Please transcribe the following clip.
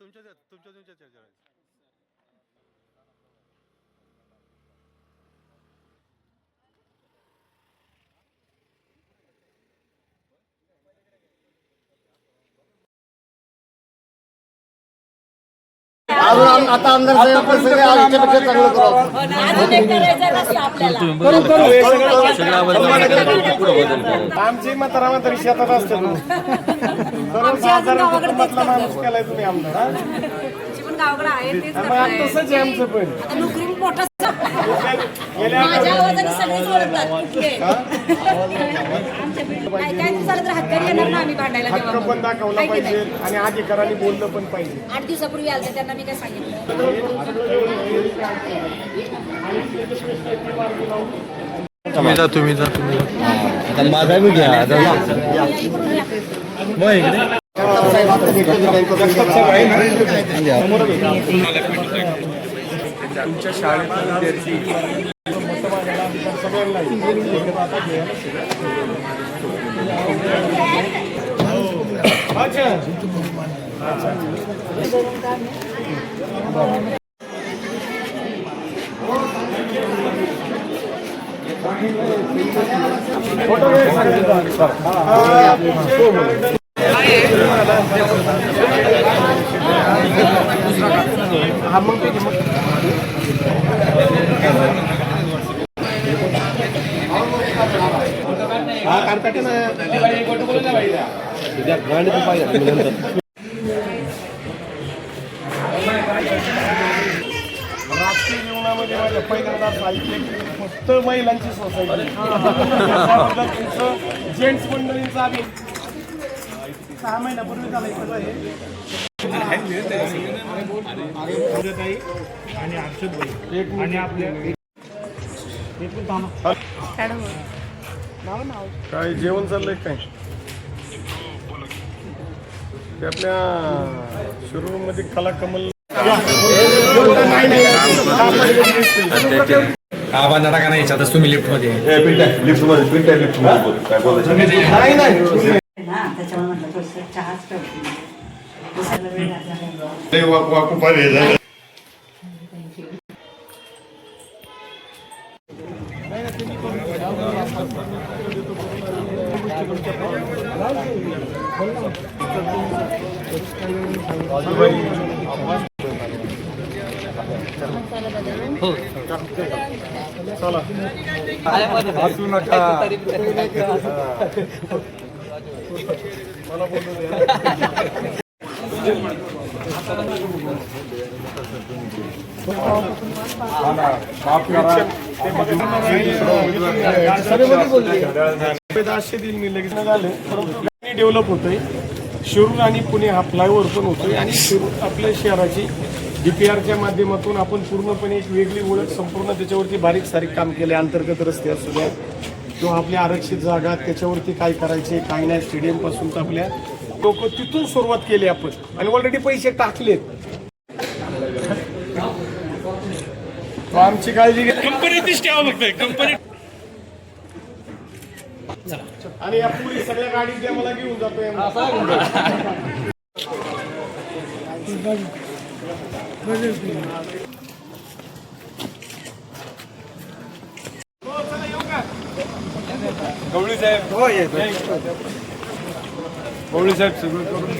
तुमच्या चर्चा आता आमदार साहेब सगळे आमच्यापेक्षा चांगलं करावं. आमची म्हातारा तरी शेतात असते कुटुंबातला माणूस केलाय तुम्ही आमदार. तसंच आहे आमचं पण. हक्क पण दाखवला पाहिजे आणि अधिकारांनी बोललं पण पाहिजे. 8 दिवसापूर्वी आलं त्यांना मी काय सांगितलं. तुम्ही जा माझा बी घ्या तुमच्या शाळेत विद्यार्थी राजकीय जीवनामध्ये माझ्या पहिल्यांदा ऐकले फक्त महिलांची सोसायटी जेंट्स मंडळींचा आम्ही 6 महिन्यापूर्वी झाला इकडं हे आणि अर्षद भाई आणि आपल्या काय जेवण चाललंय काय ते आपल्या शोरूम मध्ये कला कमल आवाज का नाही आता तुम्ही लिफ्ट मध्ये हसू नका मला बोलू डेव्हलप होतोय. शिरूर आणि पुणे हा फ्लायओव्हर पण होतोय आणि शिरूर आपल्या शहराची DPRच्या माध्यमातून आपण पूर्णपणे एक वेगळी ओळख संपूर्ण त्याच्यावरती बारीक सारीक काम केले. अंतर्गत रस्ते असू द्या किंवा आपल्या आरक्षित जागा त्याच्यावरती काय करायचे काय नाही स्टेडियम पासून तर आपल्या लोक तिथून सुरुवात केली आपण आणि ऑलरेडी पैसे टाकलेत. आमची काळजी घ्या कंपनी आणि या पुरी सगळ्या गाडीत द्या मला घेऊन जातोय. गवळी साहेब हो येतो गवळी साहेब सगळं करून